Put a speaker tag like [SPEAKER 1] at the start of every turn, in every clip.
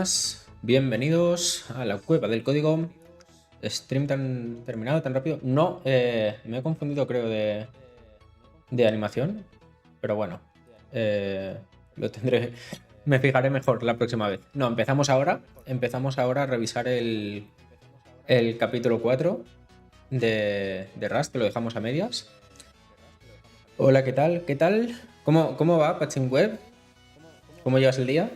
[SPEAKER 1] buenas, bienvenidos a la cueva del código. Stream tan terminado, tan rápido. No, me he confundido creo de animación, pero bueno, lo tendré, me fijaré mejor la próxima vez. No, empezamos ahora a revisar el capítulo 4 de Rust, que lo dejamos a medias. Hola, ¿qué tal? ¿Qué tal? ¿Cómo va, Patching Web? ¿Cómo llevas el día?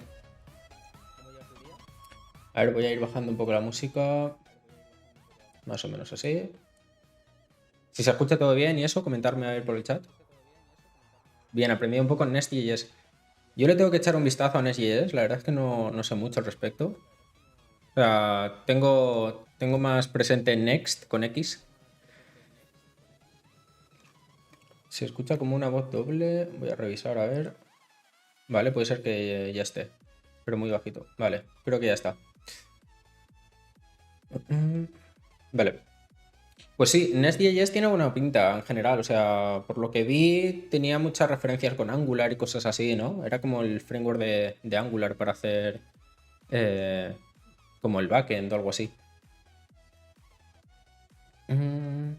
[SPEAKER 1] A ver, voy a ir bajando un poco la música. Más o menos así. Si se escucha todo bien y eso, comentarme a ver por el chat. Bien, aprendí un poco en Nest.js. Yo le tengo que echar un vistazo a Nest.js, la verdad es que no sé mucho al respecto. O sea, tengo más presente Next con X. Se escucha como una voz doble. Voy a revisar a ver. Vale, puede ser que ya esté. Pero muy bajito. Vale, creo que ya está. Vale. Pues sí, Nest.js tiene buena pinta en general, o sea, por lo que vi tenía muchas referencias con Angular y cosas así, ¿no? Era como el framework de Angular para hacer eh, como el backend o algo así. Mm,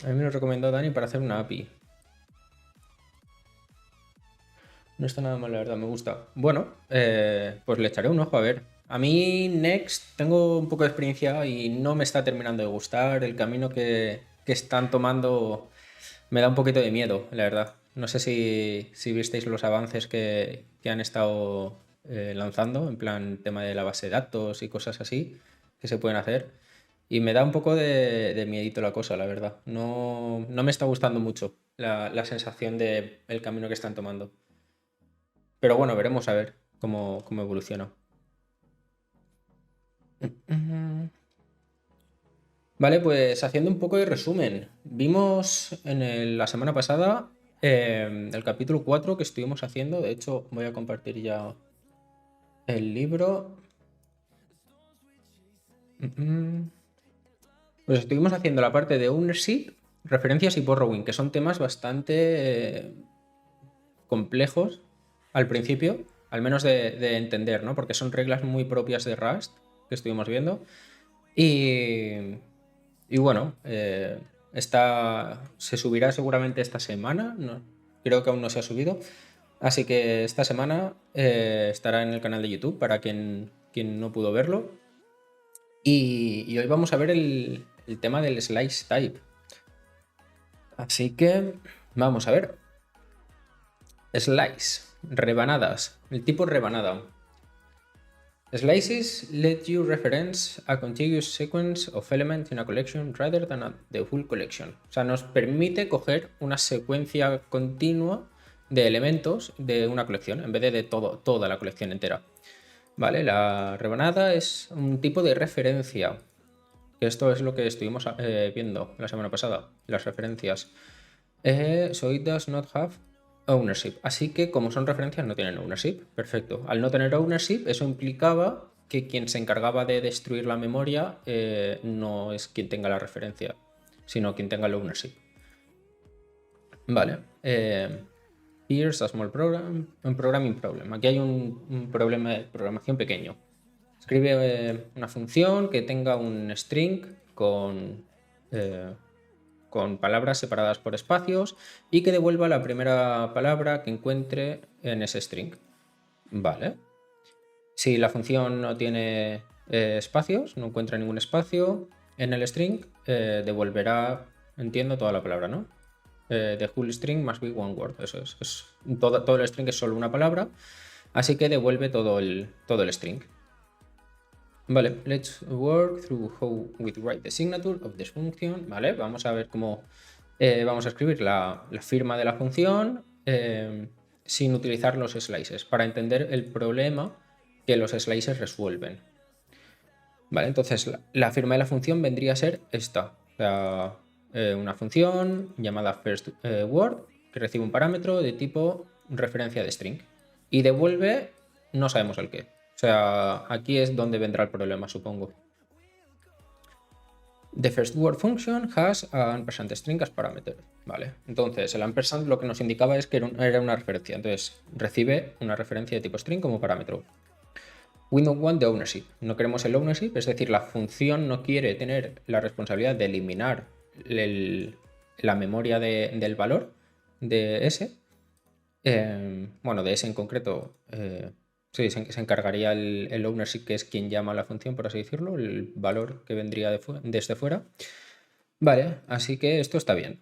[SPEAKER 1] A mí me lo recomendó Dani para hacer una API. No está nada mal, la verdad, me gusta. Bueno, pues le echaré un ojo a ver. A mí Next tengo un poco de experiencia y no me está terminando de gustar. El camino que están tomando me da un poquito de miedo, la verdad. No sé si visteis los avances que han estado lanzando, en plan tema de la base de datos y cosas así que se pueden hacer. Y me da un poco de miedito la cosa, la verdad. No me está gustando mucho la sensación de el camino que están tomando. Pero bueno, veremos a ver cómo evoluciona. Vale, pues haciendo un poco de resumen. Vimos la semana pasada el capítulo 4 que estuvimos haciendo. De hecho, voy a compartir ya el libro. Pues estuvimos haciendo la parte de ownership, referencias y borrowing, que son temas bastante complejos al principio, al menos de entender, ¿no? Porque son reglas muy propias de Rust que estuvimos viendo. Y bueno, se subirá seguramente esta semana. No, creo que aún no se ha subido. Así que esta semana estará en el canal de YouTube para quien no pudo verlo. Y hoy vamos a ver el tema del slice type. Así que vamos a ver. Slice, rebanadas. El tipo rebanada. Slices let you reference a contiguous sequence of elements in a collection rather than the full collection. O sea, nos permite coger una secuencia continua de elementos de una colección en vez de toda la colección entera. Vale, la rebanada es un tipo de referencia. Esto es lo que estuvimos viendo la semana pasada, las referencias. So it does not have ownership. Así que como son referencias no tienen ownership. Perfecto. Al no tener ownership, eso implicaba que quien se encargaba de destruir la memoria no es quien tenga la referencia, sino quien tenga el ownership. Vale. Here's a small program, un programming problem. Aquí hay un problema de programación pequeño. Escribe una función que tenga un string con palabras separadas por espacios y que devuelva la primera palabra que encuentre en ese string. Vale. Si la función no tiene espacios, no encuentra ningún espacio en el string, devolverá, entiendo, toda la palabra, ¿no? The whole string must be one word. Eso es todo el string es solo una palabra, así que devuelve todo el string. Vale, let's work through how we write the signature of this function. Vale, vamos a ver cómo vamos a escribir la firma de la función sin utilizar los slices para entender el problema que los slices resuelven. Vale, entonces la firma de la función vendría a ser esta. O sea, una función llamada first_word que recibe un parámetro de tipo referencia de string y devuelve no sabemos el qué. O sea, aquí es donde vendrá el problema, supongo. The first word function has an ampersand string as parameter. Vale, entonces el ampersand lo que nos indicaba es que era una referencia. Entonces recibe una referencia de tipo string como parámetro. We don't want the ownership. No queremos el ownership, es decir, la función no quiere tener la responsabilidad de eliminar la memoria del valor de S. Bueno, de S en concreto. Sí, se encargaría el ownership, que es quien llama a la función, por así decirlo, el valor que vendría desde fuera. Vale, así que esto está bien.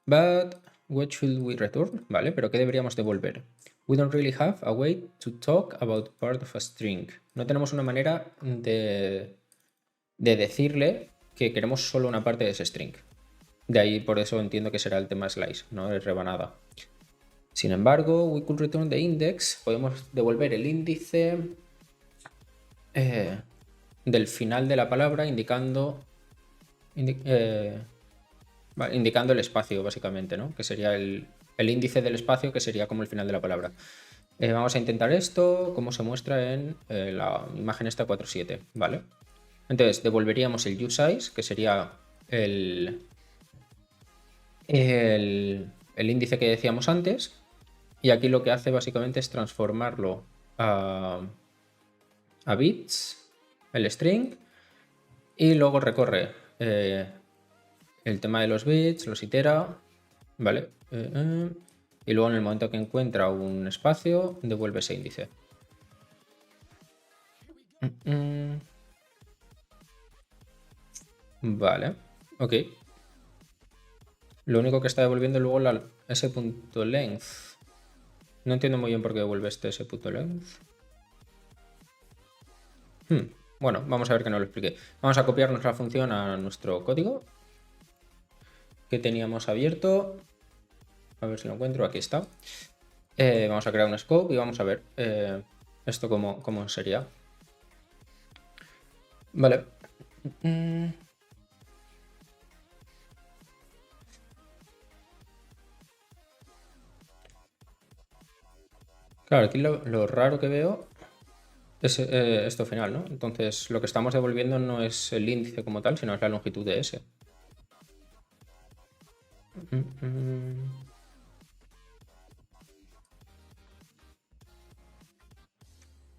[SPEAKER 1] But what should we return? Vale, pero ¿qué deberíamos devolver? We don't really have a way to talk about part of a string. No tenemos una manera de decirle que queremos solo una parte de ese string. De ahí por eso entiendo que será el tema slice, no es rebanada. Sin embargo, we could return the index. Podemos devolver el índice del final de la palabra indicando el espacio, básicamente, ¿no? Que sería el índice del espacio, que sería como el final de la palabra. Vamos a intentar esto, como se muestra en la imagen esta 4.7, ¿vale? Entonces, devolveríamos el useIce, que sería el índice que decíamos antes. Y aquí lo que hace básicamente es transformarlo a bits, el string, y luego recorre el tema de los bits, los itera, ¿vale? Y luego en el momento que encuentra un espacio, devuelve ese índice. Vale, ok. Lo único que está devolviendo luego ese punto length. No entiendo muy bien por qué devuelve ese punto length. Bueno, vamos a ver que no lo explique. Vamos a copiar nuestra función a nuestro código que teníamos abierto. A ver si lo encuentro. Aquí está. Vamos a crear un scope y vamos a ver esto cómo sería. Vale. Claro, aquí lo raro que veo es esto final, ¿no? Entonces lo que estamos devolviendo no es el índice como tal, sino es la longitud de S.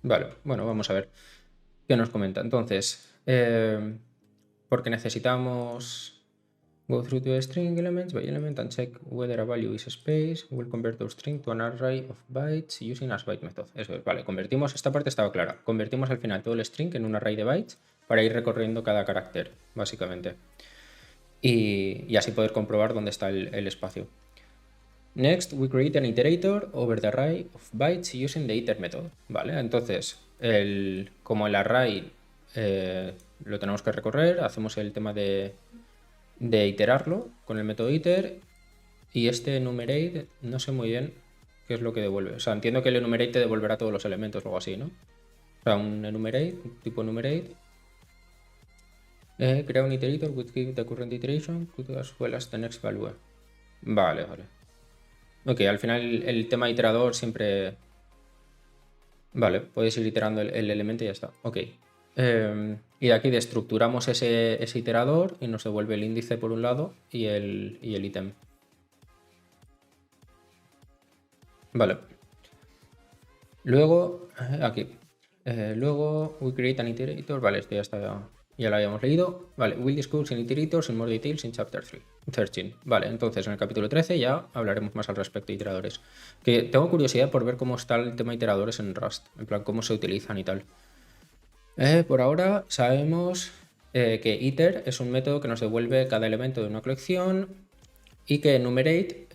[SPEAKER 1] Vale, bueno, vamos a ver qué nos comenta. Entonces, porque necesitamos go through the string elements by element and check whether a value is space. We'll convert those string to an array of bytes using asByte method. Eso es, vale, convertimos, esta parte estaba clara. Convertimos al final todo el string en un array de bytes para ir recorriendo cada carácter, básicamente. Y así poder comprobar dónde está el espacio. Next, we create an iterator over the array of bytes using the iter method. Vale, entonces, como el array lo tenemos que recorrer, hacemos el tema de iterarlo con el método iter, y este enumerate, no sé muy bien qué es lo que devuelve. O sea, entiendo que el enumerate te devolverá todos los elementos o algo así, ¿no? O sea, un enumerate, tipo enumerate. Crea un iterator with give the current iteration as well as the next value. Vale, vale. Ok, al final el tema iterador siempre... Vale, puedes ir iterando el elemento y ya está. Ok. Y de aquí destructuramos ese iterador y nos devuelve el índice por un lado y el ítem. Vale. Luego, aquí. Luego, we create an iterator. Vale, esto ya lo habíamos leído. Vale, we'll discuss in iterators in more details in chapter 13. Vale, entonces en el capítulo 13 ya hablaremos más al respecto de iteradores. Que tengo curiosidad por ver cómo está el tema de iteradores en Rust. En plan, cómo se utilizan y tal. Por ahora sabemos que iter es un método que nos devuelve cada elemento de una colección y que enumerate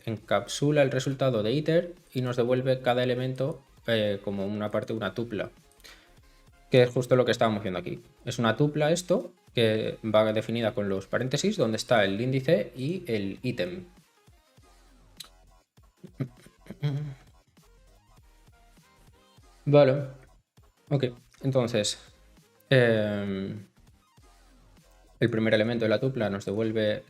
[SPEAKER 1] encapsula el resultado de iter y nos devuelve cada elemento como una parte de una tupla, que es justo lo que estábamos viendo aquí. Es una tupla esto, que va definida con los paréntesis, donde está el índice y el ítem. Vale. Ok, entonces... el primer elemento de la tupla que nos devuelve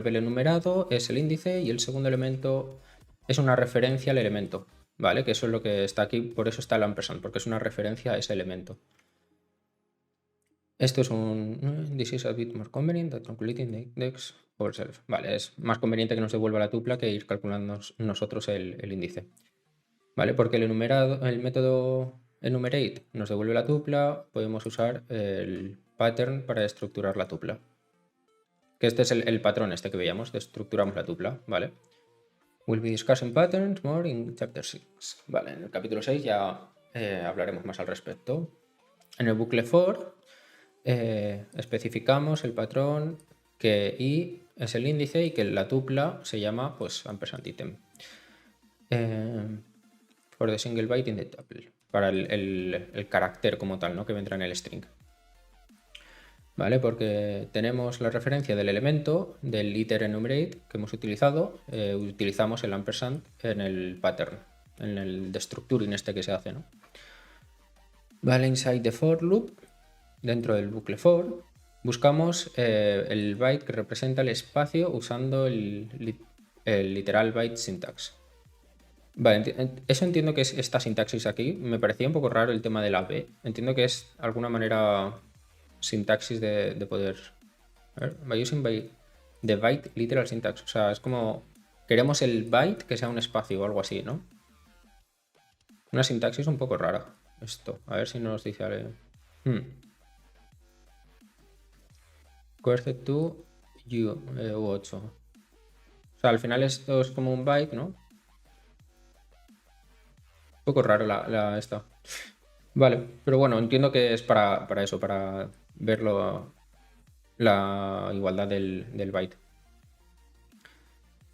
[SPEAKER 1] el enumerado es el índice, y el segundo elemento es una referencia al elemento, ¿vale? Que eso es lo que está aquí, por eso está el ampersand, porque es una referencia a ese elemento. Esto es un this is a bit more convenient than calculating the index ourselves. Vale, es más conveniente que nos devuelva la tupla que ir calculando nosotros el índice. ¿Vale? Porque el método enumerate nos devuelve la tupla, podemos usar el pattern para estructurar la tupla. Que este es el patrón este que veíamos, de estructuramos la tupla, ¿vale? We'll be discussing patterns more in chapter 6. Vale, en el capítulo 6 ya hablaremos más al respecto. En el bucle for especificamos el patrón que i es el índice y que la tupla se llama pues ampersand item. For the single byte in the tuple. Para el carácter como tal, ¿no? Que vendrá en el string. ¿Vale? Porque tenemos la referencia del elemento del iter enumerate que hemos utilizado, utilizamos el ampersand en el pattern, en el destructuring este que se hace, ¿no? Vale, inside the for loop, dentro del bucle for, buscamos el byte que representa el espacio usando el literal byte syntax. Vale, eso entiendo que es esta sintaxis aquí. Me parecía un poco raro el tema de la B. Entiendo que es alguna manera sintaxis de poder... A ver, by using the byte literal syntax. O sea, es como... Queremos el byte que sea un espacio o algo así, ¿no? Una sintaxis un poco rara. Esto. A ver si nos dice... Coerced to U8. O sea, al final esto es como un byte, ¿no? Un poco raro esta. Vale, pero bueno, entiendo que es para eso, para verlo la igualdad del byte.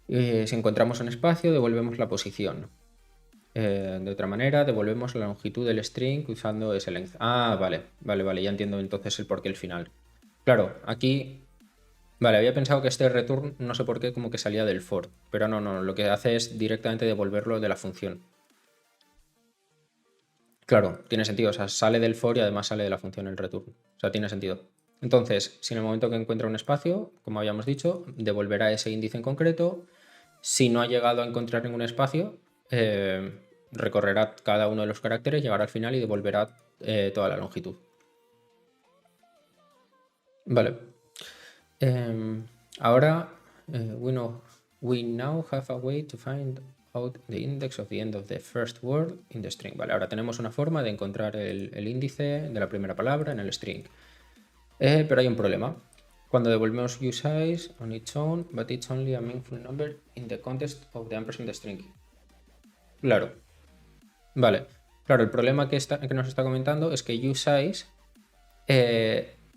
[SPEAKER 1] Si encontramos un espacio, devolvemos la posición. De otra manera, devolvemos la longitud del string usando ese length. Ah, vale, ya entiendo entonces el porqué el final. Claro, aquí... Vale, había pensado que este return, no sé por qué, como que salía del for, pero no, lo que hace es directamente devolverlo de la función. Claro, tiene sentido, o sea, sale del for y además sale de la función el return. O sea, tiene sentido. Entonces, si en el momento que encuentra un espacio, como habíamos dicho, devolverá ese índice en concreto. Si no ha llegado a encontrar ningún espacio, recorrerá cada uno de los caracteres, llegará al final y devolverá toda la longitud. Vale. Ahora, we now have a way to find out the index of the end of the first word in the string. Vale, ahora tenemos una forma de encontrar el índice de la primera palabra en el string. Pero hay un problema. Cuando devolvemos usize on its own, but it's only a meaningful number in the context of the ampersand string. Claro. Vale. Claro, el problema que nos está comentando es que usize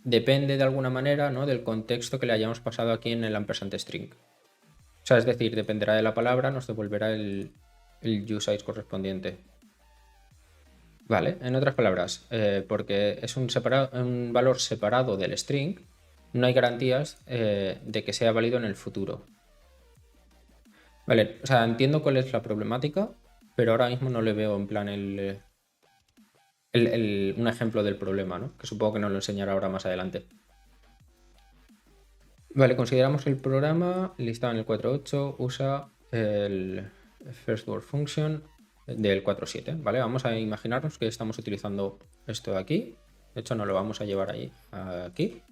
[SPEAKER 1] depende de alguna manera, ¿no?, del contexto que le hayamos pasado aquí en el ampersand string. O sea, es decir, dependerá de la palabra, nos devolverá el usize correspondiente. Vale, en otras palabras, porque es un valor separado del string, no hay garantías de que sea válido en el futuro. Vale, o sea, entiendo cuál es la problemática, pero ahora mismo no le veo en plan un ejemplo del problema, ¿no? Que supongo que nos lo enseñará ahora más adelante. Vale, consideramos que el programa listado en el 4.8 usa el first word function del 4.7, ¿vale? Vamos a imaginarnos que estamos utilizando esto de aquí. De hecho, no lo vamos a llevar ahí, aquí.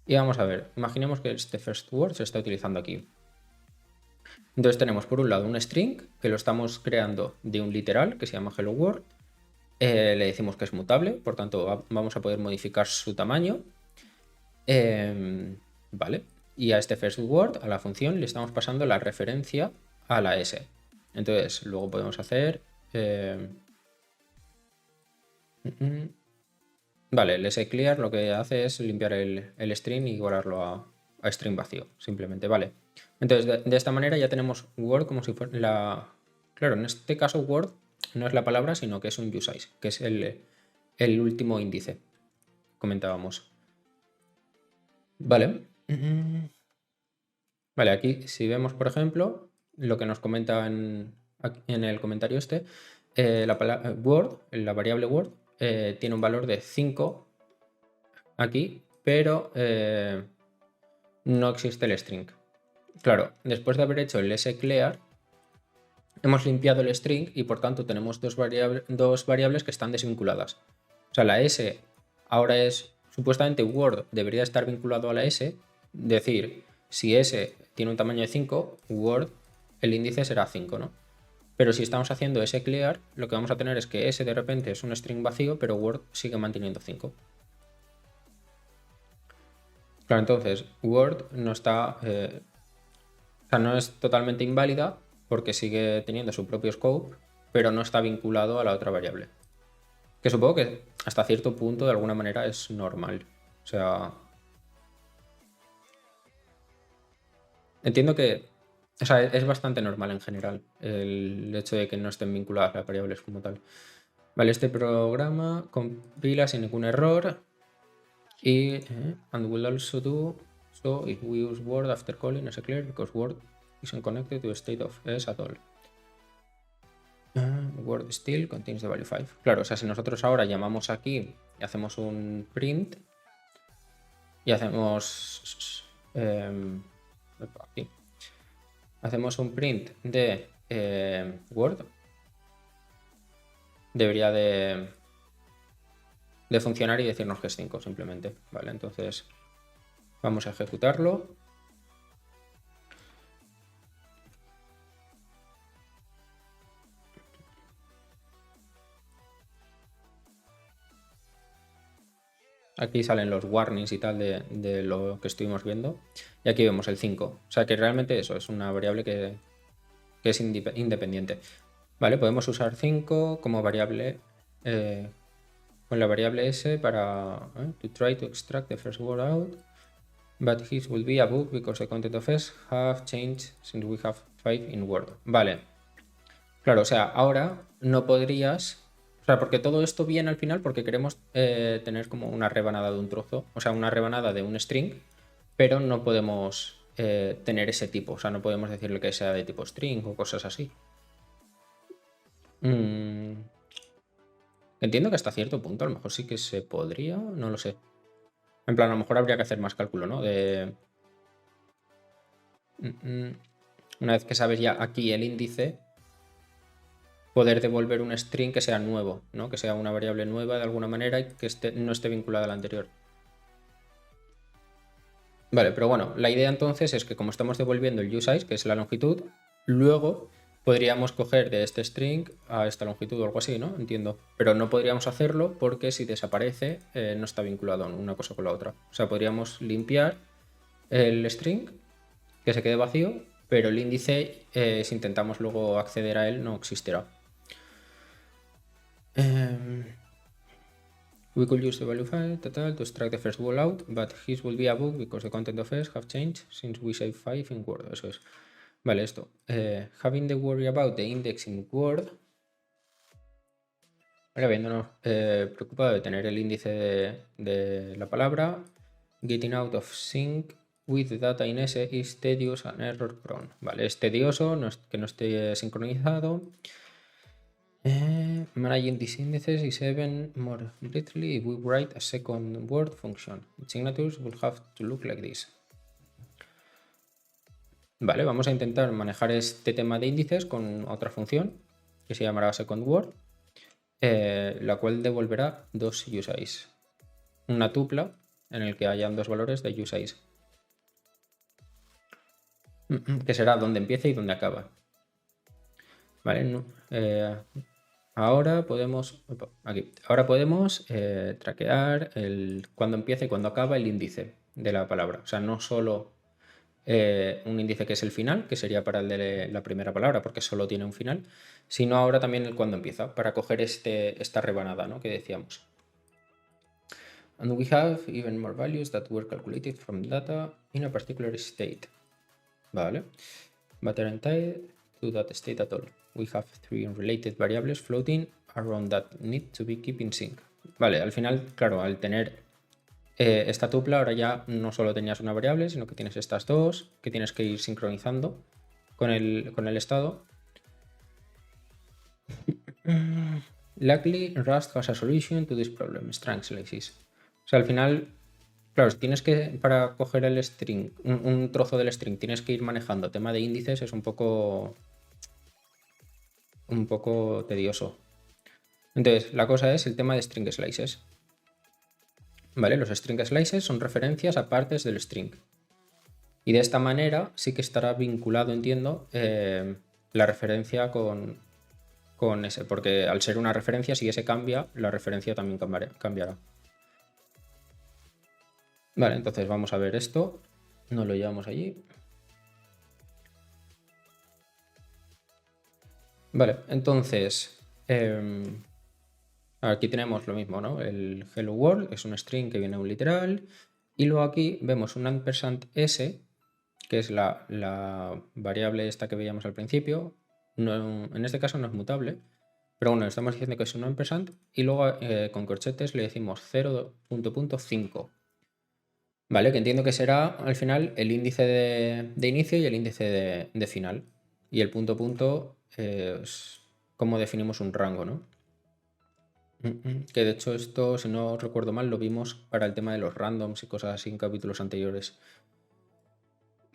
[SPEAKER 1] Y vamos a ver, imaginemos que este first word se está utilizando aquí. Entonces tenemos por un lado un string que lo estamos creando de un literal que se llama hello world. Le decimos que es mutable, por tanto vamos a poder modificar su tamaño. Vale. Y a este first word, a la función, le estamos pasando la referencia a la S. Entonces, luego podemos hacer... Vale, el sclear lo que hace es limpiar el string y igualarlo a string vacío, simplemente, vale. Entonces, de esta manera ya tenemos word como si fuera la... Claro, en este caso word no es la palabra, sino que es un usize, que es el último índice, comentábamos. Vale. Vale, aquí si vemos, por ejemplo, lo que nos comenta en el comentario este, la variable word, tiene un valor de 5 aquí, pero no existe el string. Claro, después de haber hecho el sclear, hemos limpiado el string y por tanto tenemos dos variables que están desvinculadas. O sea, la S ahora es supuestamente Word debería estar vinculado a la S, decir, si S tiene un tamaño de 5, Word, el índice será 5, ¿no? Pero si estamos haciendo S clear, lo que vamos a tener es que S de repente es un string vacío, pero Word sigue manteniendo 5. Claro, entonces Word no está, o sea, no es totalmente inválida porque sigue teniendo su propio scope, pero no está vinculado a la otra variable. Que supongo que hasta cierto punto de alguna manera es normal. O sea, entiendo que, o sea, es bastante normal en general el hecho de que no estén vinculadas las variables como tal. Vale, este programa compila sin ningún error y and will also do so if we use Word after calling as a clear because Word isn't connected to a state of S at all. Word still contains the value 5. Claro, o sea, si nosotros ahora llamamos aquí y hacemos un print y hacemos aquí, hacemos un print de Word, debería de funcionar y decirnos que es 5 simplemente. Vale, entonces vamos a ejecutarlo. Aquí salen los warnings y tal de lo que estuvimos viendo. Y aquí vemos el 5. O sea que realmente eso es una variable que es independiente. Vale, podemos usar 5 como variable con la variable S para to try to extract the first word out. But his will be a book because the content of S have changed since we have 5 in Word. Vale. Claro, o sea, ahora no podrías. O sea, porque todo esto viene al final porque queremos tener como una rebanada de un trozo. O sea, una rebanada de un string, pero no podemos tener ese tipo. O sea, no podemos decirle que sea de tipo string o cosas así. Entiendo que hasta cierto punto a lo mejor sí que se podría, no lo sé. En plan, a lo mejor habría que hacer más cálculo, ¿no? Una vez que sabes ya aquí el índice, poder devolver un string que sea nuevo, ¿no? Que sea una variable nueva de alguna manera y que no esté vinculada a la anterior. Vale, pero bueno, la idea entonces es que como estamos devolviendo el usize, que es la longitud, luego podríamos coger de este string a esta longitud o algo así, ¿no? Entiendo. Pero no podríamos hacerlo porque si desaparece no está vinculado una cosa con la otra. O sea, podríamos limpiar el string, que se quede vacío, pero el índice, si intentamos luego acceder a él, no existirá. We could use the value file to extract the first word out, but his will be a book because the content of S have changed since we save 5 in Word. Eso es. Vale, esto. Having the worry about the index in Word. Ahora viéndonos preocupado de tener el índice de la palabra. Getting out of sync with the data in S is tedious and error prone. Vale, es tedioso que no esté sincronizado. Managing these indices is even more completely if we write a second word function. The signatures will have to look like this. Vale, vamos a intentar manejar este tema de índices con otra función que se llamará secondWord, la cual devolverá dos usize. Una tupla en el que hayan dos valores de usize, que será donde empieza y donde acaba. Vale, ahora podemos traquear cuando empieza y cuando acaba el índice de la palabra. O sea, no solo un índice que es el final, que sería para el de la primera palabra, porque solo tiene un final, sino ahora también el cuando empieza, para coger esta rebanada, ¿no? Que decíamos. And we have even more values that were calculated from data in a particular state. Vale. But aren't tied to that state at all. We have 3 unrelated variables floating around that need to be kept in sync. Vale, al final, claro, al tener esta tupla, ahora ya no solo tenías una variable, sino que tienes estas dos, que tienes que ir sincronizando con el estado. Luckily, Rust has a solution to this problem, strang slices. O sea, al final, claro, si tienes que, para coger el string, un trozo del string, tienes que ir manejando tema de índices, es un poco tedioso. Entonces, la cosa es el tema de string slices. ¿vale? Los string slices son referencias a partes del string. Y de esta manera sí que estará vinculado, entiendo, la referencia con ese, porque al ser una referencia, si ese cambia, la referencia también cambiará. Vale, entonces vamos a ver esto. Nos lo llevamos allí. Vale, entonces aquí tenemos lo mismo, ¿no? El hello world es un string que viene de un literal. Y luego aquí vemos un ampersand s, que es la variable esta que veíamos al principio. No, en este caso no es mutable, pero bueno, estamos diciendo que es un ampersand y luego con corchetes le decimos 0.5. Vale, que entiendo que será al final el índice de inicio y el índice de final. Y el punto punto es como definimos un rango, ¿no? Que de hecho esto, si no recuerdo mal, lo vimos para el tema de los randoms y cosas así en capítulos anteriores.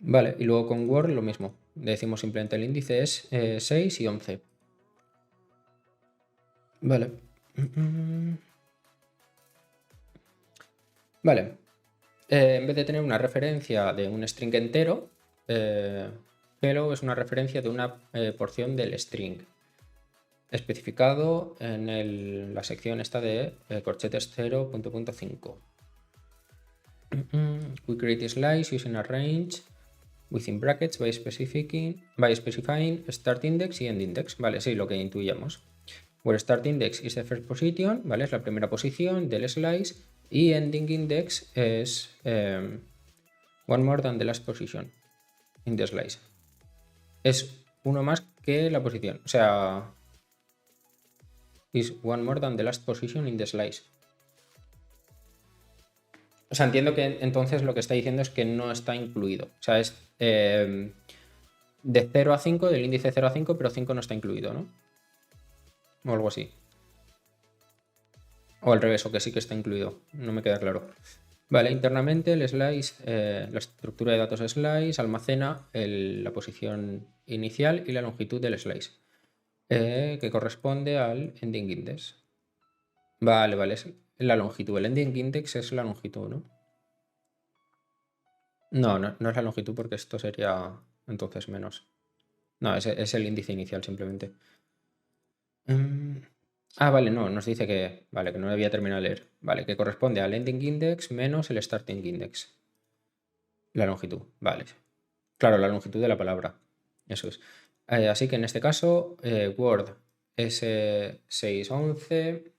[SPEAKER 1] Vale, y luego con Word lo mismo. Decimos simplemente el índice es 6 y 11. Vale. Vale. En vez de tener una referencia de un string entero, hello es una referencia de una porción del string especificado en la sección esta de corchetes 0.5. We create slice using a range within brackets by specifying start index y end index. Vale, sí, lo que intuíamos. Where start index is the first position, ¿vale? Es la primera posición del slice y ending index es one more than the last position in the slice. Es uno más que la posición, o sea, is one more than the last position in the slice. O sea, entiendo que entonces lo que está diciendo es que no está incluido. O sea, es de 0 a 5, del índice 0 a 5, pero 5 no está incluido, ¿no? O algo así. O al revés, o que sí que está incluido. No me queda claro. Vale, internamente el slice, la estructura de datos slice almacena la posición inicial y la longitud del slice, que corresponde al ending index. Vale, vale, es la longitud. El ending index es la longitud, ¿no? No, no es la longitud porque esto sería entonces menos. No, es el índice inicial simplemente. Vale, no, nos dice que, vale, que no había terminado de leer. Vale, que corresponde al ending index menos el starting index. La longitud, vale. Claro, la longitud de la palabra. Eso es. Así que en este caso, Word S611,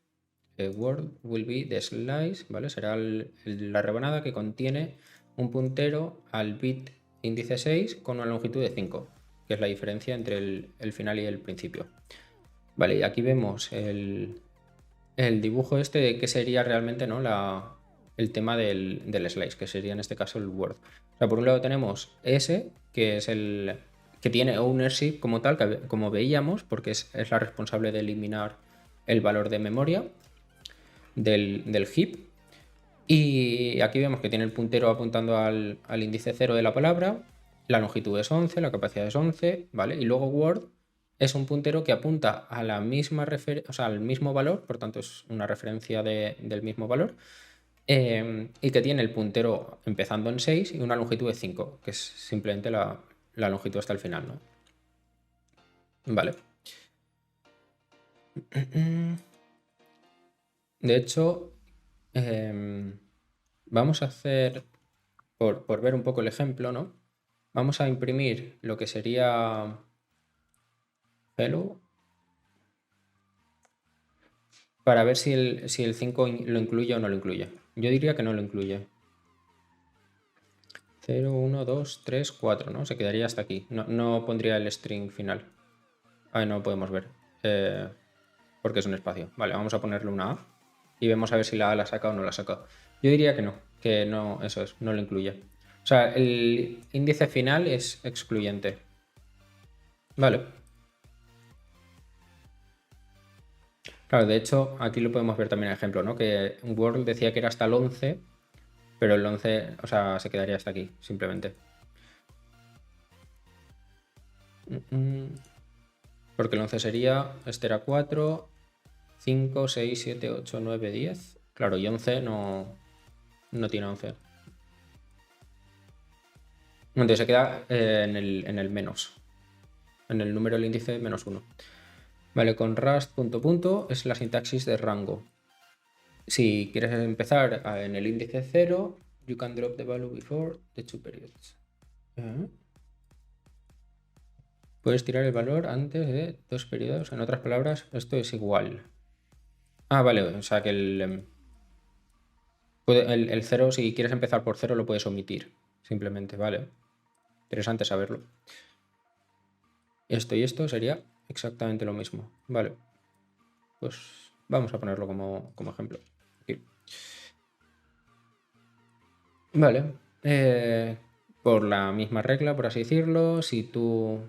[SPEAKER 1] Word will be the slice, ¿vale? Será la rebanada que contiene un puntero al bit índice 6 con una longitud de 5, que es la diferencia entre el final y el principio. Vale, y aquí vemos el dibujo este de qué sería realmente, ¿no? el tema del slice, que sería en este caso el Word. O sea, por un lado tenemos S, que es el que tiene ownership como tal, como veíamos, porque es la responsable de eliminar el valor de memoria del heap. Y aquí vemos que tiene el puntero apuntando al índice 0 de la palabra, la longitud es 11, la capacidad es 11, ¿vale? Y luego Word es un puntero que apunta a la misma o sea, al mismo valor, por tanto es una referencia del mismo valor, y que tiene el puntero empezando en 6 y una longitud de 5, que es simplemente la longitud hasta el final, ¿no? Vale. De hecho, vamos a hacer, por ver un poco el ejemplo, ¿no? Vamos a imprimir lo que sería hello para ver si el 5 lo incluye o no lo incluye. Yo diría que no lo incluye. 0, 1, 2, 3, 4, ¿no? Se quedaría hasta aquí. No pondría el string final. No podemos ver. Porque es un espacio. Vale, vamos a ponerle una A. Y vemos a ver si la A la saca o no la saca. Yo diría que no, eso es, no lo incluye. O sea, el índice final es excluyente. Vale. Claro, de hecho, aquí lo podemos ver también en ejemplo, ¿no? Que Word decía que era hasta el 11, pero el 11, o sea, se quedaría hasta aquí, simplemente. Porque el 11 sería, este era 4, 5, 6, 7, 8, 9, 10. Claro, y 11 no... no tiene 11. Entonces se queda en el menos, en el número del índice -1. Vale, con Rust punto es la sintaxis de rango. Si quieres empezar en el índice 0, you can drop the value before the two periods. Puedes tirar el valor antes de 2 periodos. En otras palabras, esto es igual. Ah, vale, o sea que el 0, si quieres empezar por 0, lo puedes omitir. Simplemente, vale. Interesante saberlo. Esto y esto sería exactamente lo mismo. Vale. Pues vamos a ponerlo como ejemplo. Aquí. Vale. Por la misma regla, por así decirlo, si tu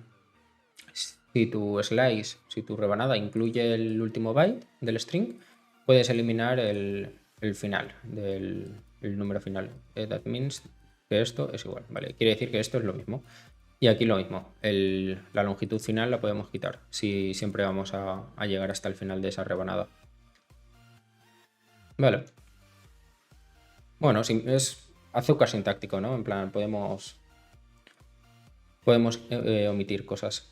[SPEAKER 1] slice, si tu rebanada incluye el último byte del string, puedes eliminar el final, el número final. That means que esto es igual, ¿vale? Quiere decir que esto es lo mismo. Y aquí lo mismo, la longitud final la podemos quitar, si siempre vamos a llegar hasta el final de esa rebanada. Vale. Bueno, es azúcar sintáctico, ¿no? En plan, podemos omitir cosas.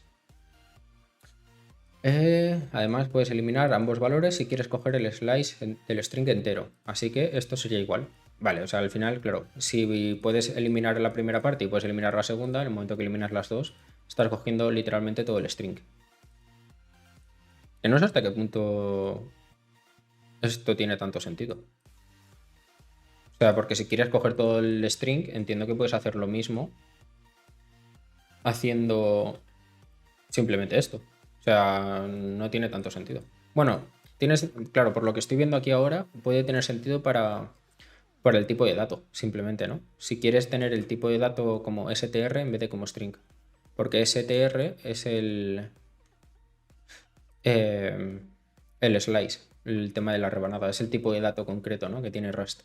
[SPEAKER 1] Además puedes eliminar ambos valores si quieres coger el slice del string entero. Así que esto sería igual. Vale, o sea, al final, claro, si puedes eliminar la primera parte y puedes eliminar la segunda, en el momento que eliminas las dos, estás cogiendo literalmente todo el string. Que no sé hasta qué punto esto tiene tanto sentido. O sea, porque si quieres coger todo el string, entiendo que puedes hacer lo mismo haciendo simplemente esto. O sea, no tiene tanto sentido. Bueno, claro, por lo que estoy viendo aquí ahora, puede tener sentido para el tipo de dato, simplemente, ¿no? Si quieres tener el tipo de dato como str en vez de como string. Porque str es el slice, el tema de la rebanada, es el tipo de dato concreto, ¿no? Que tiene Rust.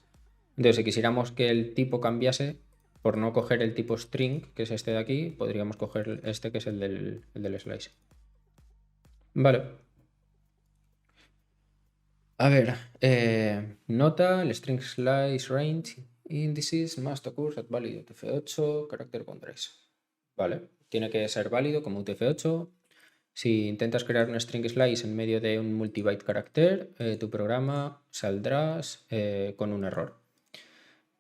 [SPEAKER 1] Entonces, si quisiéramos que el tipo cambiase, por no coger el tipo string, que es este de aquí, podríamos coger este que es el del slice. Vale. A ver, nota, el string slice range indices must occur at value UTF-8 character boundaries. Vale, tiene que ser válido como UTF-8. Si intentas crear un string slice en medio de un multibyte carácter, tu programa saldrás con un error.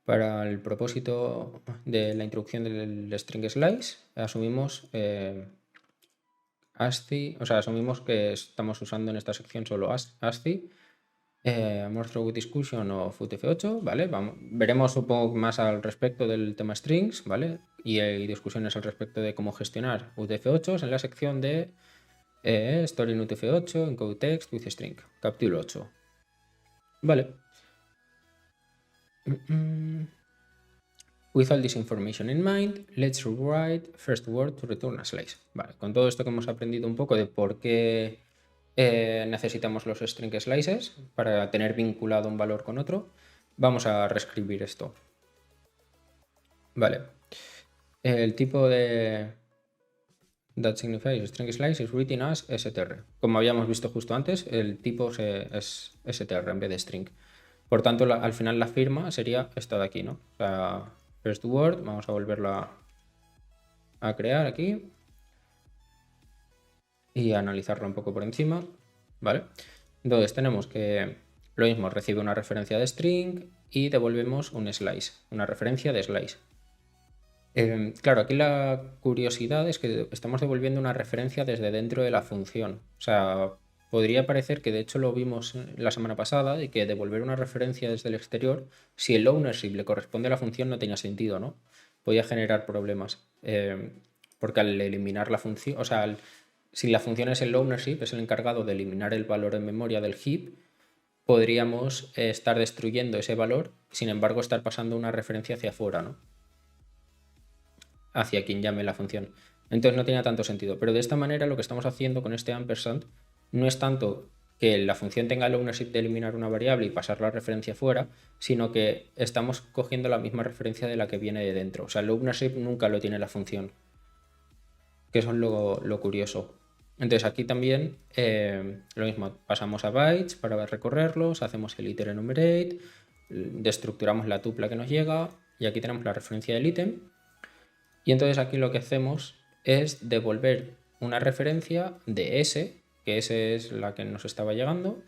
[SPEAKER 1] Para el propósito de la introducción del string slice, asumimos ASCII, o sea, asumimos que estamos usando en esta sección solo ASCII. More through discussion of UTF-8, ¿vale? Veremos un poco más al respecto del tema strings, ¿vale? Y hay discusiones al respecto de cómo gestionar UTF-8 en la sección de Story in UTF-8, Encode Text with String, capítulo 8. Vale. With all this information in mind, let's rewrite first word to return a slice. Vale, con todo esto que hemos aprendido un poco de por qué necesitamos los string slices para tener vinculado un valor con otro, vamos a reescribir esto. Vale. El tipo de that signifies string slice is written as str. Como habíamos visto justo antes, el tipo es str en vez de string. Por tanto, al final la firma sería esta de aquí, ¿no? O sea, first word, vamos a volverla a crear aquí y a analizarla un poco por encima, ¿vale? Entonces tenemos que lo mismo, recibe una referencia de string y devolvemos un slice, una referencia de slice. Claro, aquí la curiosidad es que estamos devolviendo una referencia desde dentro de la función. O sea, podría parecer que de hecho lo vimos la semana pasada y que devolver una referencia desde el exterior, si el ownership le corresponde a la función, no tenía sentido, ¿no? Podía generar problemas. Porque al eliminar la función, o sea, si la función es el ownership, es el encargado de eliminar el valor en memoria del heap, podríamos estar destruyendo ese valor, sin embargo estar pasando una referencia hacia afuera, ¿no? Hacia quien llame la función. Entonces no tenía tanto sentido. Pero de esta manera lo que estamos haciendo con este ampersand no es tanto que la función tenga el ownership de eliminar una variable y pasar la referencia fuera, sino que estamos cogiendo la misma referencia de la que viene de dentro. O sea, el ownership nunca lo tiene la función. Que eso es lo curioso. Entonces aquí también lo mismo, pasamos a bytes para recorrerlos, hacemos el iter enumerate, destructuramos la tupla que nos llega y aquí tenemos la referencia del ítem. Y entonces aquí lo que hacemos es devolver una referencia de S, que S es la que nos estaba llegando,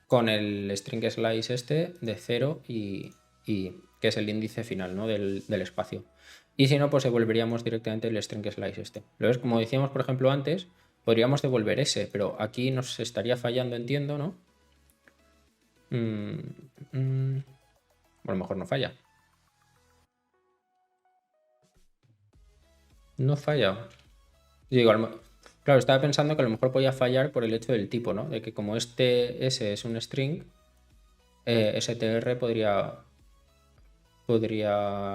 [SPEAKER 1] con el string slice este de 0 y que es el índice final, ¿no? del espacio. Y si no, pues devolveríamos directamente el string slice este. ¿Lo ves? Como decíamos, por ejemplo, antes, podríamos devolver ese, pero aquí nos estaría fallando, entiendo, ¿no? A lo mejor no falla. No falla. Digo, claro, estaba pensando que a lo mejor podía fallar por el hecho del tipo, ¿no? De que como este S es un string, str podría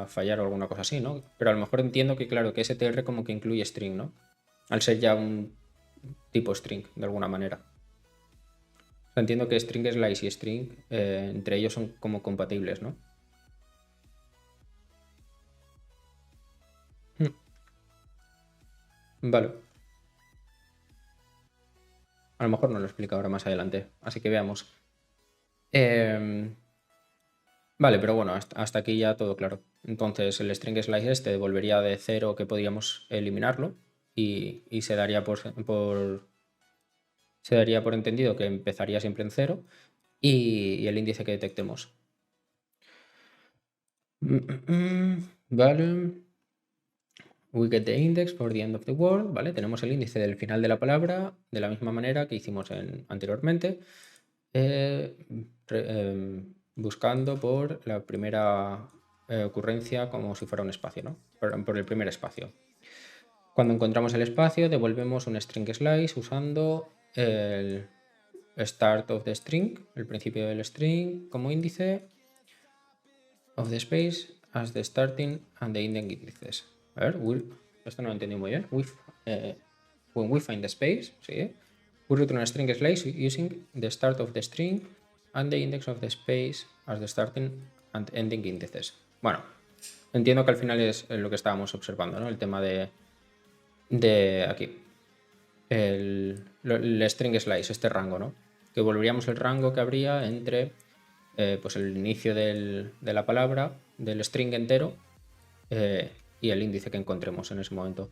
[SPEAKER 1] fallar o alguna cosa así, ¿no? Pero a lo mejor entiendo que, claro, que str como que incluye string, ¿no? Al ser ya un tipo string, de alguna manera. O sea, entiendo que string slice y string, entre ellos son como compatibles, ¿no? Vale. A lo mejor no lo explico ahora más adelante, así que veamos. Vale, pero bueno, hasta aquí ya todo claro. Entonces el string slice este devolvería de 0 que podíamos eliminarlo y se daría se daría por entendido que empezaría siempre en 0 y el índice que detectemos. Vale. We get the index for the end of the word, ¿vale? Tenemos el índice del final de la palabra de la misma manera que hicimos anteriormente, buscando por la primera ocurrencia como si fuera un espacio, ¿no? Por el primer espacio. Cuando encontramos el espacio, devolvemos un string slice usando el start of the string, el principio del string, como índice of the space as the starting and the ending indices. A ver, esto no lo entendí muy bien. When we find the space, ¿sí? We return a string slice using the start of the string and the index of the space as the starting and ending indices. Bueno, entiendo que al final es lo que estábamos observando, ¿no? El tema de aquí. El string slice, este rango, ¿no? Que volveríamos el rango que habría entre pues el inicio de la palabra, del string entero, y el índice que encontremos en ese momento.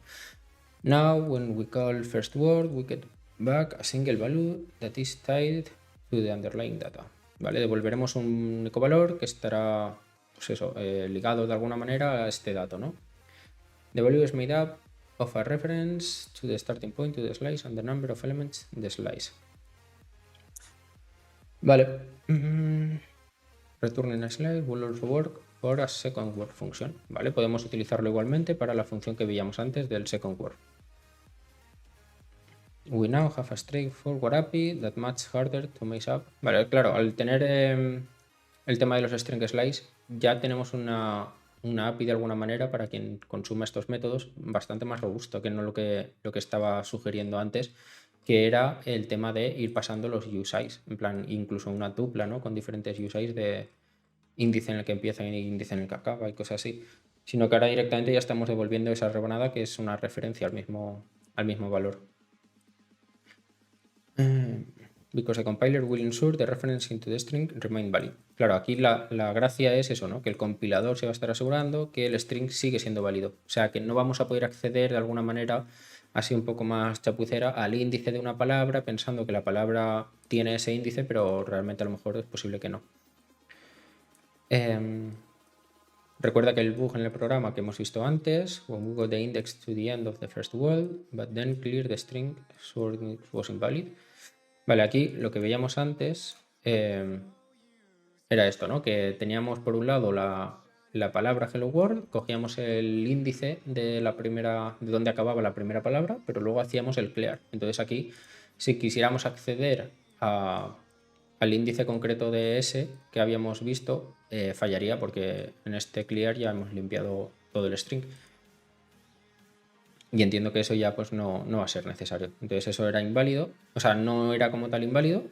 [SPEAKER 1] Now, when we call first word, we get back a single value that is tied to the underlying data. ¿Vale? Devolveremos un único valor que estará, pues eso, ligado de alguna manera a este dato, ¿no? The value is made up of a reference to the starting point to the slice and the number of elements in the slice. Vale. Return a slice will also work for a second word function. ¿Vale? Podemos utilizarlo igualmente para la función que veíamos antes del second word. We now have a straightforward API that much harder to mess up. Vale, claro, al tener el tema de los string slice, ya tenemos una API de alguna manera para quien consuma estos métodos bastante más robusto que no lo que estaba sugiriendo antes, que era el tema de ir pasando los USIs, en plan incluso una tupla, ¿no? Con diferentes USIs de índice en el que empieza y índice en el que acaba y cosas así, sino que ahora directamente ya estamos devolviendo esa rebanada que es una referencia al mismo valor. Because the compiler will ensure the reference into the string remain valid. Claro, aquí la gracia es eso, ¿no? Que el compilador se va a estar asegurando que el string sigue siendo válido. O sea, que no vamos a poder acceder de alguna manera, así un poco más chapucera, al índice de una palabra pensando que la palabra tiene ese índice, pero realmente a lo mejor es posible que no. Recuerda que el bug en el programa que hemos visto antes, when we got the index to the end of the first word, but then clear the string so it was invalid. Vale, aquí lo que veíamos antes era esto, ¿no? Que teníamos por un lado la palabra Hello World, cogíamos el índice de de donde acababa la primera palabra, pero luego hacíamos el clear. Entonces aquí, si quisiéramos acceder al índice concreto de S que habíamos visto, fallaría porque en este clear ya hemos limpiado todo el string. Y entiendo que eso ya pues no va a ser necesario. Entonces eso era inválido, o sea, no era como tal inválido.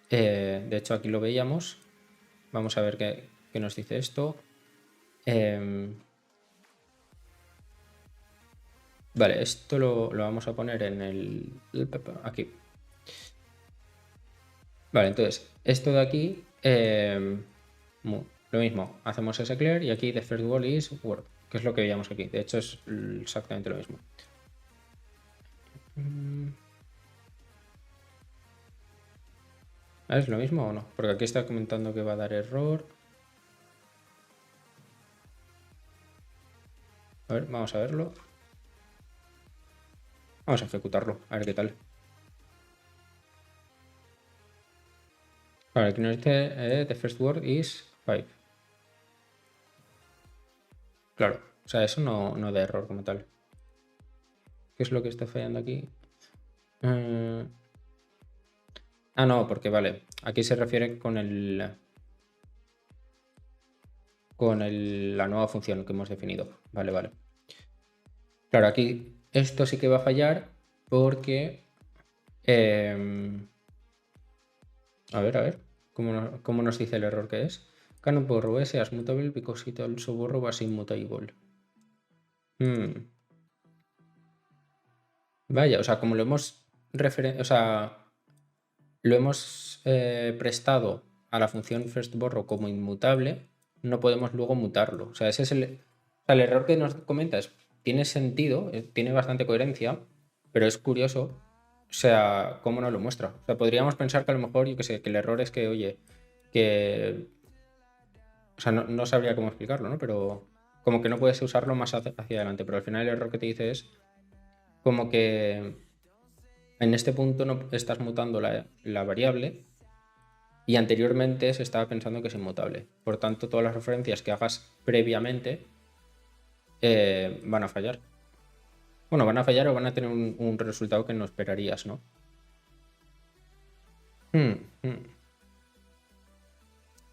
[SPEAKER 1] De hecho aquí lo veíamos. Vamos a ver qué nos dice esto. Vale, esto lo vamos a poner en aquí. Vale, entonces Esto de aquí, lo mismo, hacemos ese clear y aquí the first word is word, que es lo que veíamos aquí. De hecho, es exactamente lo mismo. ¿Es lo mismo o no? Porque aquí está comentando que va a dar error. A ver, vamos a verlo. Vamos a ejecutarlo, a ver qué tal. Vale, aquí nos dice the first word is 5. Claro, o sea, eso no da error como tal. ¿Qué es lo que está fallando aquí? No, porque vale, aquí se refiere con la nueva función que hemos definido. Vale, vale. Claro, aquí esto sí que va a fallar porque... a ver, ¿cómo nos dice el error que es? Cannot borrow S as mutable because it also borrow was immutable. Vaya, o sea, como lo hemos prestado a la función firstBorrow como inmutable, no podemos luego mutarlo. O sea, ese es el error que nos comentas. Tiene sentido, tiene bastante coherencia, pero es curioso, o sea, cómo no lo muestra. O sea, podríamos pensar que a lo mejor, yo qué sé, que el error es que, oye, que... O sea, no sabría cómo explicarlo, ¿no? Pero como que no puedes usarlo más hacia adelante. Pero al final el error que te dice es como que en este punto no estás mutando la variable y anteriormente se estaba pensando que es inmutable. Por tanto, todas las referencias que hagas previamente van a fallar. Bueno, van a fallar o van a tener un resultado que no esperarías, ¿no?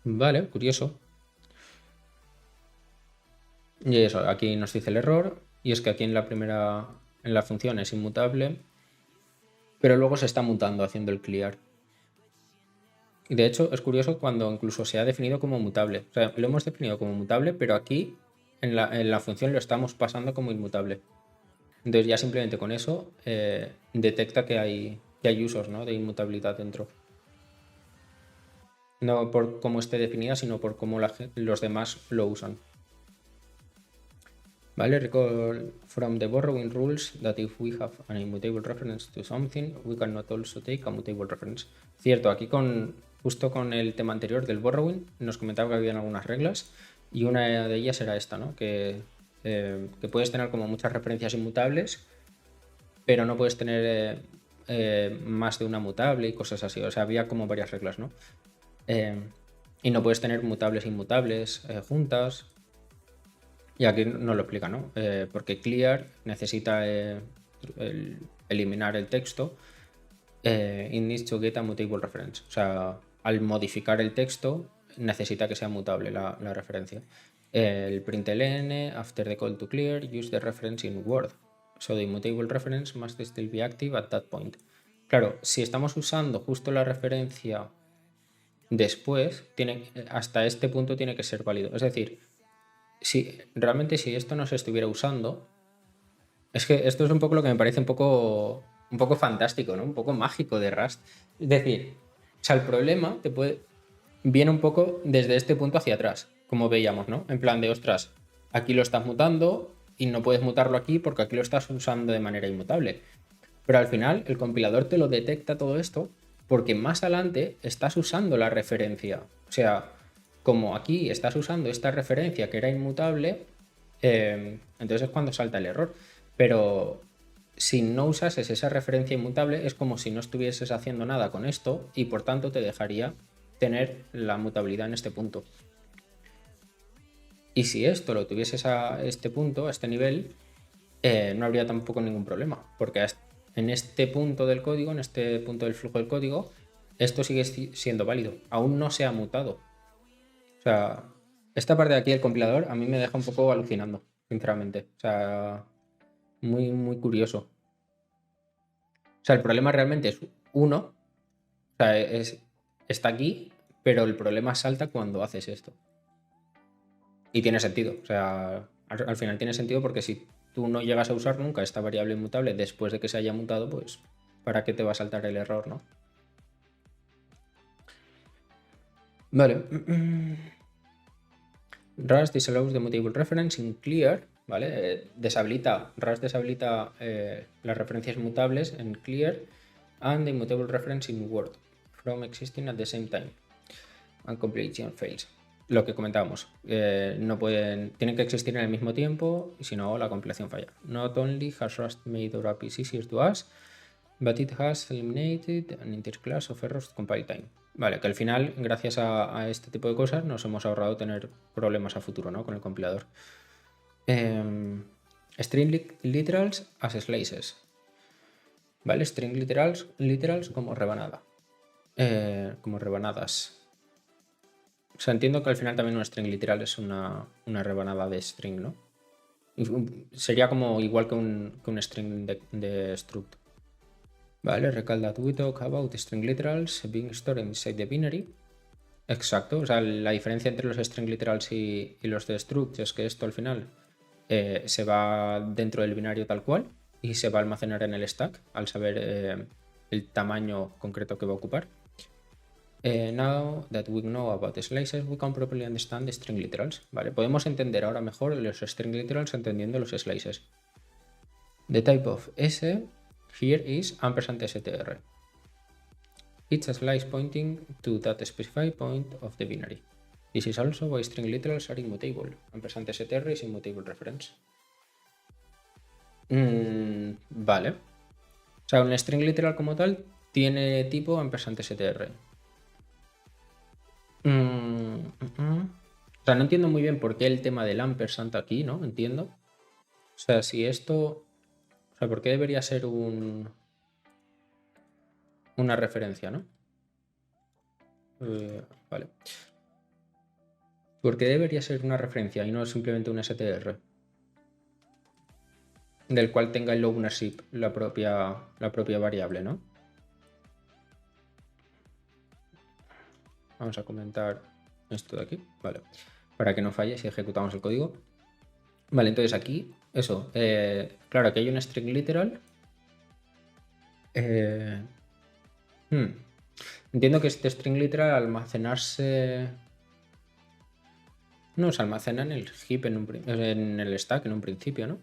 [SPEAKER 1] Vale, curioso. Y eso, aquí nos dice el error, y es que aquí en la función es inmutable, pero luego se está mutando haciendo el clear. Y de hecho es curioso cuando incluso se ha definido como mutable. O sea, lo hemos definido como mutable, pero aquí en la función lo estamos pasando como inmutable. Entonces ya simplemente con eso detecta que hay usos, ¿no?, de inmutabilidad dentro. No por cómo esté definida, sino por cómo los demás lo usan. ¿Vale? Recall from the borrowing rules that if we have an immutable reference to something, we cannot also take a mutable reference. Cierto, aquí justo con el tema anterior del borrowing nos comentaba que habían algunas reglas y una de ellas era esta, ¿no? Que puedes tener como muchas referencias inmutables, pero no puedes tener más de una mutable y cosas así. O sea, había como varias reglas, ¿no? Y no puedes tener mutables e inmutables juntas. Y aquí no lo explica, ¿no? Porque clear necesita eliminar el texto. It needs to get a mutable reference. O sea, al modificar el texto necesita que sea mutable la referencia. El println, after the call to clear, use the reference in Word. So the immutable reference must still be active at that point. Claro, si estamos usando justo la referencia después, hasta este punto tiene que ser válido. Es decir, realmente si esto no se estuviera usando, es que esto es un poco lo que me parece un poco fantástico, ¿no? Un poco mágico de Rust. Es decir, o sea, el problema viene un poco desde este punto hacia atrás, como veíamos, ¿no? En plan de, ostras, aquí lo estás mutando y no puedes mutarlo aquí porque aquí lo estás usando de manera inmutable. Pero al final el compilador te lo detecta todo esto porque más adelante estás usando la referencia. O sea, como aquí estás usando esta referencia que era inmutable, entonces es cuando salta el error. Pero si no usases esa referencia inmutable, es como si no estuvieses haciendo nada con esto y por tanto te dejaría tener la mutabilidad en este punto. Y si esto lo tuvieses a este punto, a este nivel, no habría tampoco ningún problema, porque en este punto del código, en este punto del flujo del código, esto sigue siendo válido, aún no se ha mutado. O sea, esta parte de aquí del compilador a mí me deja un poco alucinando, sinceramente. O sea, muy, muy curioso. O sea, el problema realmente es uno, o sea, está aquí, pero el problema salta cuando haces esto. Y tiene sentido, o sea, al final tiene sentido porque si tú no llegas a usar nunca esta variable inmutable después de que se haya mutado, pues ¿para qué te va a saltar el error, no? Vale. Rust disallows the mutable reference in clear, ¿vale? Rust deshabilita las referencias mutables en clear and the immutable reference in Word from existing at the same time and completion fails. Lo que comentábamos, tienen que existir en el mismo tiempo y si no la compilación falla. Not only has Rust made our APIs easier to us, but it has eliminated an entire class of errors to compile time. Vale, que al final, gracias a este tipo de cosas, nos hemos ahorrado tener problemas a futuro, ¿no? Con el compilador. String literals as slices. ¿Vale? String literals como rebanada. Como rebanadas. O sea, entiendo que al final también un string literal es una rebanada de string, ¿no? Sería como igual que un string de struct. Vale, recall that we talk about string literals being stored inside the binary. Exacto, o sea, la diferencia entre los string literals y los de struct es que esto al final se va dentro del binario tal cual y se va a almacenar en el stack al saber el tamaño concreto que va a ocupar. Now that we know about the slices, we can properly understand the string literals. Vale, podemos entender ahora mejor los string literals entendiendo los slices. The type of S here is &str. It's a slice pointing to that specified point of the binary. This is also why string literals are immutable. &str is immutable reference. Vale. O sea, un string literal como tal tiene tipo &str. O sea, no entiendo muy bien por qué el tema del ampersand aquí, ¿no? Entiendo. O sea, si esto... O sea, ¿por qué debería ser una referencia, ¿no? Vale. ¿Por qué debería ser una referencia y no simplemente un str? Del cual tenga el ownership la propia variable, ¿no? Vamos a comentar esto de aquí, vale, para que no falle si ejecutamos el código. Vale, entonces aquí, eso, claro, aquí hay un string literal. Entiendo que este string literal al almacenarse... No, se almacena en el heap, en el stack en un principio, ¿no?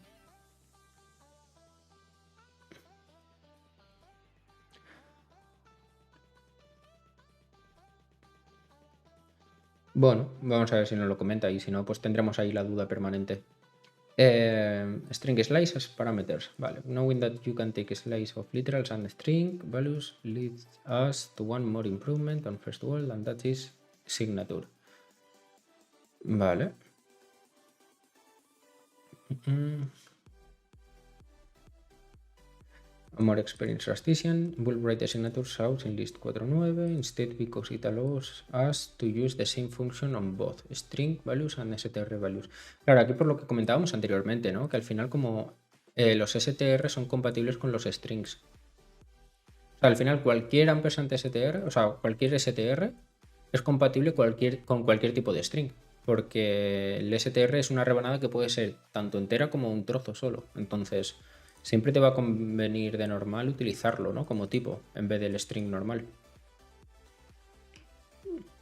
[SPEAKER 1] Bueno, vamos a ver si nos lo comenta y si no, pues tendremos ahí la duda permanente. String slice as parameters. Vale. Knowing that you can take a slice of literals and string values leads us to one more improvement on first world, and that is signature. Vale. A more experienced Rustician will write the signatures out in list 4.9 instead because it allows us to use the same function on both string values and str values. Claro, aquí por lo que comentábamos anteriormente, ¿no? Que al final como los str son compatibles con los strings. O sea, al final cualquier ampersand str, o sea, cualquier str es compatible con cualquier tipo de string. Porque el str es una rebanada que puede ser tanto entera como un trozo solo. Entonces... siempre te va a convenir de normal utilizarlo, ¿no? Como tipo, en vez del string normal.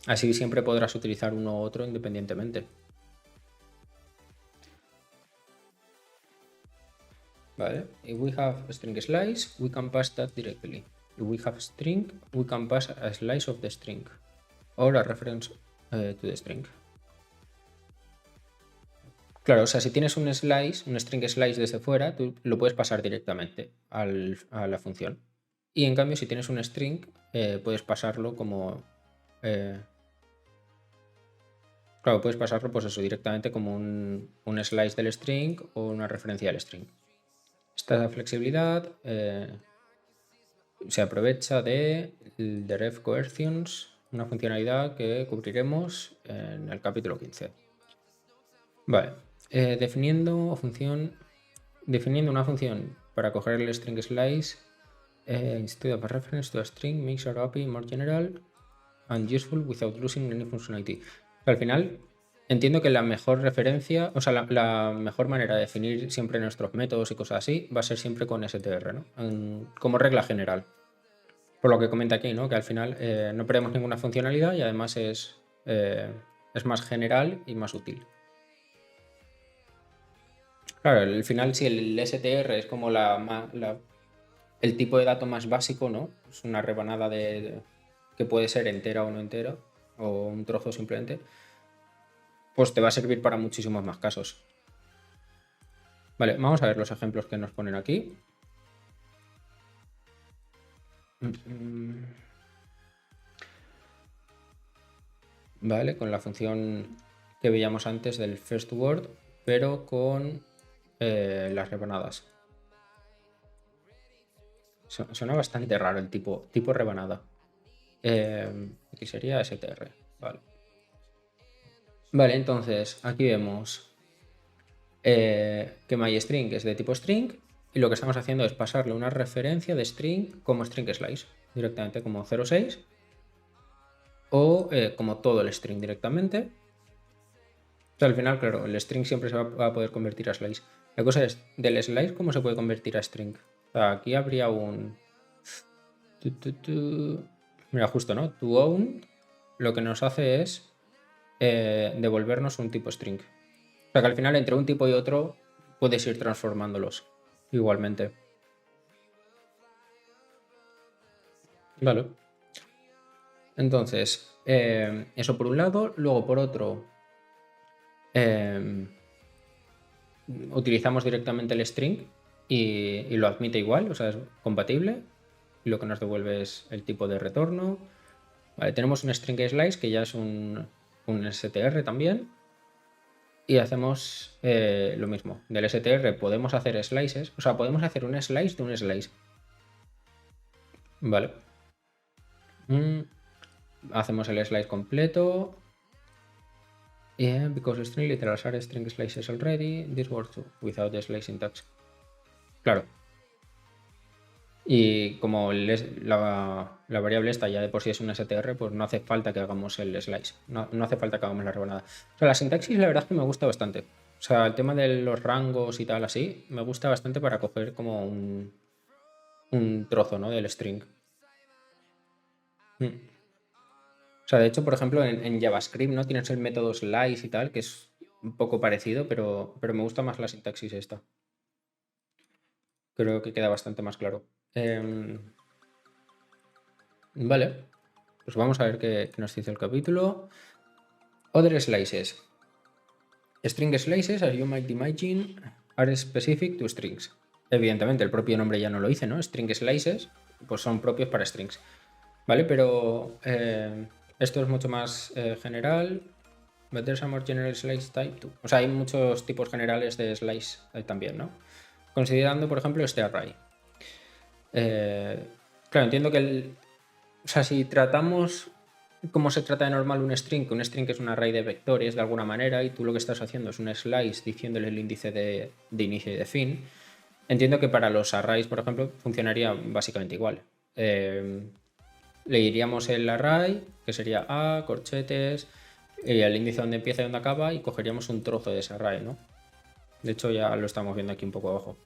[SPEAKER 1] Así siempre podrás utilizar uno u otro independientemente. Vale, if we have a string slice, we can pass that directly. If we have string, we can pass a slice of the string or a reference to the string. Claro, o sea, si tienes un string slice desde fuera, tú lo puedes pasar directamente a la función. Y en cambio, si tienes un string, puedes pasarlo como... claro, puedes pasarlo pues eso, directamente como un slice del string o una referencia del string. Esta flexibilidad se aprovecha de ref coercions, una funcionalidad que cubriremos en el capítulo 15. Vale. Definiendo una función para coger el string slice instead of a reference to a string makes our API more general and useful without losing any functionality. Al final, entiendo que la mejor referencia, o sea, la mejor manera de definir siempre nuestros métodos y cosas así va a ser siempre con str, ¿no? Como regla general. Por lo que comenta aquí, ¿no? Que al final no perdemos ninguna funcionalidad y además es es más general y más útil. Claro, al final, si el STR es como el tipo de dato más básico, ¿no? Es una rebanada que puede ser entera o no entera, o un trozo simplemente, pues te va a servir para muchísimos más casos. Vale, vamos a ver los ejemplos que nos ponen aquí. Vale, con la función que veíamos antes del first word, pero con las rebanadas. Suena bastante raro el tipo rebanada. Aquí sería str. Vale. Vale, entonces aquí vemos que myString es de tipo string y lo que estamos haciendo es pasarle una referencia de string como string slice, directamente como 0.6 o como todo el string directamente. O sea, al final, claro, el string siempre se va a poder convertir a slice. La cosa es, del slice, ¿cómo se puede convertir a string? O sea, aquí habría un... Mira, justo, ¿no? To own lo que nos hace es devolvernos un tipo string. O sea, que al final entre un tipo y otro puedes ir transformándolos igualmente. Vale. Entonces, eso por un lado. Luego, por otro, utilizamos directamente el string y lo admite igual, o sea, es compatible. Y lo que nos devuelve es el tipo de retorno. Vale, tenemos un string slice que ya es un str también. Y hacemos lo mismo. Del str podemos hacer slices, o sea, podemos hacer un slice de un slice. Vale. Hacemos el slice completo. Yeah, because string literals are string slices already. This works too, without the slice syntax. Claro. Y como la variable esta ya de por sí es un str, pues no hace falta que hagamos el slice. No hace falta que hagamos la rebanada. O sea, la sintaxis la verdad es que me gusta bastante. O sea, el tema de los rangos y tal así, me gusta bastante para coger como un trozo, ¿no? Del string. O sea, de hecho, por ejemplo, en JavaScript, ¿no? Tienes el método slice y tal, que es un poco parecido, pero me gusta más la sintaxis esta. Creo que queda bastante más claro. Vale, pues vamos a ver qué nos dice el capítulo. Other slices. String slices, as you might imagine, are specific to strings. Evidentemente, el propio nombre ya no lo dice, ¿no? String slices, pues son propios para strings. ¿Vale? Pero esto es mucho más general. But there's a more general slice type too. O sea, hay muchos tipos generales de slice también, ¿no? Considerando, por ejemplo, este array. Claro, entiendo que o sea, si tratamos como se trata de normal un string, que un string es un array de vectores de alguna manera y tú lo que estás haciendo es un slice diciéndole el índice de inicio y de fin, entiendo que para los arrays, por ejemplo, funcionaría básicamente igual. Le diríamos el array, que sería A, corchetes, el índice donde empieza y donde acaba, y cogeríamos un trozo de ese array, ¿no? De hecho, ya lo estamos viendo aquí un poco abajo.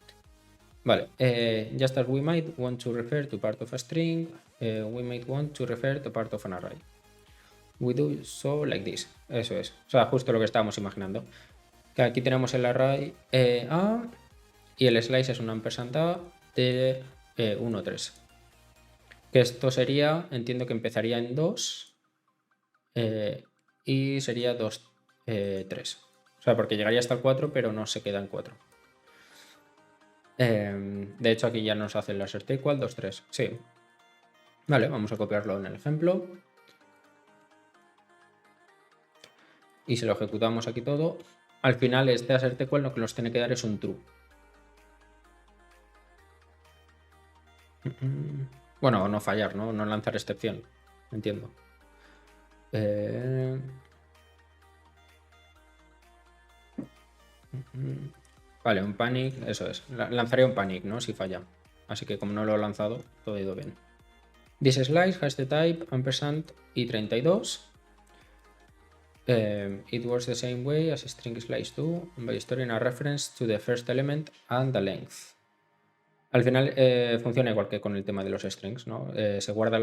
[SPEAKER 1] Vale, just as we might want to refer to part of a string, we might want to refer to part of an array. We do so like this. Eso es. O sea, justo lo que estábamos imaginando. Que aquí tenemos el array A y el slice es un ampersand A de 1, 3. Que esto sería, entiendo que empezaría en 2 y sería 2, 3. O sea, porque llegaría hasta el 4, pero no se queda en 4. De hecho, aquí ya nos hace el assert equal 2, 3. Sí. Vale, vamos a copiarlo en el ejemplo. Y si lo ejecutamos aquí todo, al final este assert equal lo que nos tiene que dar es un true. Bueno, no fallar, ¿no? No lanzar excepción. Entiendo. Vale, un panic, eso es. Lanzaré un panic, ¿no? Si falla. Así que como no lo he lanzado, todo ha ido bien. This slice has the type ampersand y 32. It works the same way as string slice 2 by storing a reference to the first element and the length. Al final funciona igual que con el tema de los strings, ¿no? Se guarda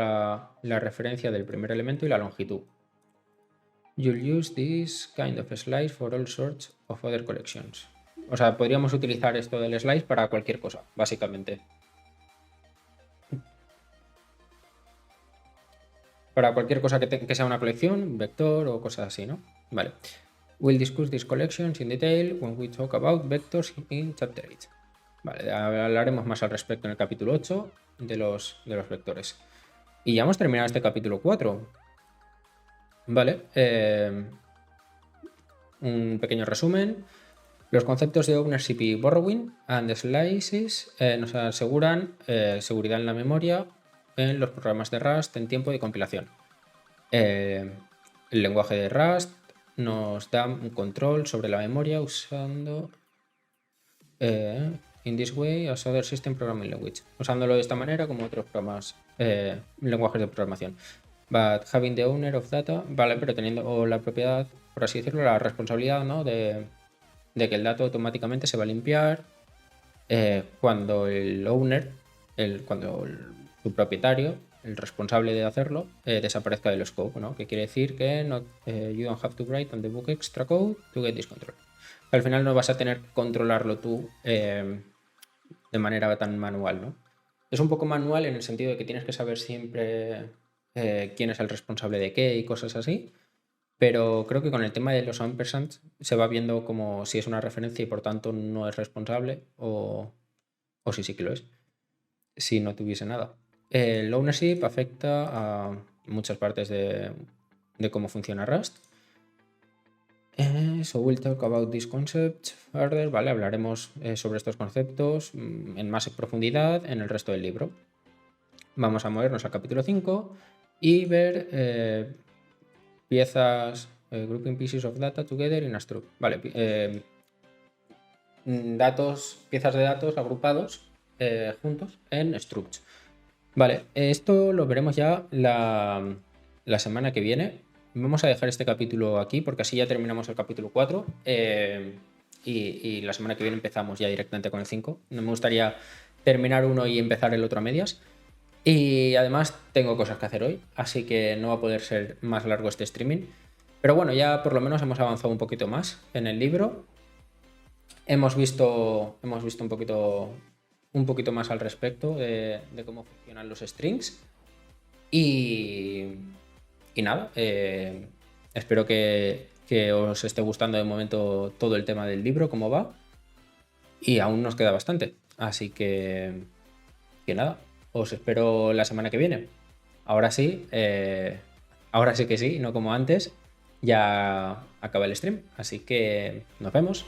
[SPEAKER 1] la referencia del primer elemento y la longitud. You'll use this kind of slice for all sorts of other collections. O sea, podríamos utilizar esto del slice para cualquier cosa, básicamente. Para cualquier cosa que sea una colección, vector o cosas así, ¿no? Vale. We'll discuss these collections in detail when we talk about vectors in chapter 8. Vale, hablaremos más al respecto en el capítulo 8 de los vectores. Y ya hemos terminado este capítulo 4. Vale. Un pequeño resumen. Los conceptos de ownership y borrowing and slices nos aseguran seguridad en la memoria en los programas de Rust en tiempo de compilación. El lenguaje de Rust nos da un control sobre la memoria usando in this way as other system programming language, usándolo de esta manera como otros programas, lenguajes de programación. But having the owner of data, vale, pero teniendo la propiedad, por así decirlo, la responsabilidad, ¿no? de que el dato automáticamente se va a limpiar cuando el owner, su propietario, el responsable de hacerlo, desaparezca del scope, ¿no? Que quiere decir que you don't have to write on the book extra code to get this control. Al final no vas a tener que controlarlo tú de manera tan manual, ¿no? Es un poco manual en el sentido de que tienes que saber siempre quién es el responsable de qué y cosas así, pero creo que con el tema de los ampersands se va viendo como si es una referencia y por tanto no es responsable o si sí que lo es, si no tuviese nada. El ownership afecta a muchas partes de cómo funciona Rust. So we'll talk about these concepts further, ¿vale? Hablaremos sobre estos conceptos en más profundidad en el resto del libro. Vamos a movernos al capítulo 5 y ver piezas, grouping pieces of data together in a struct. Vale, piezas de datos agrupados juntos en structs. Vale, esto lo veremos ya la semana que viene. Vamos a dejar este capítulo aquí porque así ya terminamos el capítulo 4 y la semana que viene empezamos ya directamente con el 5. No me gustaría terminar uno y empezar el otro a medias. Y además tengo cosas que hacer hoy, así que no va a poder ser más largo este streaming. Pero bueno, ya por lo menos hemos avanzado un poquito más en el libro. Hemos visto un poquito más al respecto de cómo funcionan los strings. Y nada, espero que os esté gustando de momento todo el tema del libro, cómo va. Y aún nos queda bastante. Así que nada, os espero la semana que viene. Ahora sí que sí, no como antes. Ya acaba el stream. Así que nos vemos.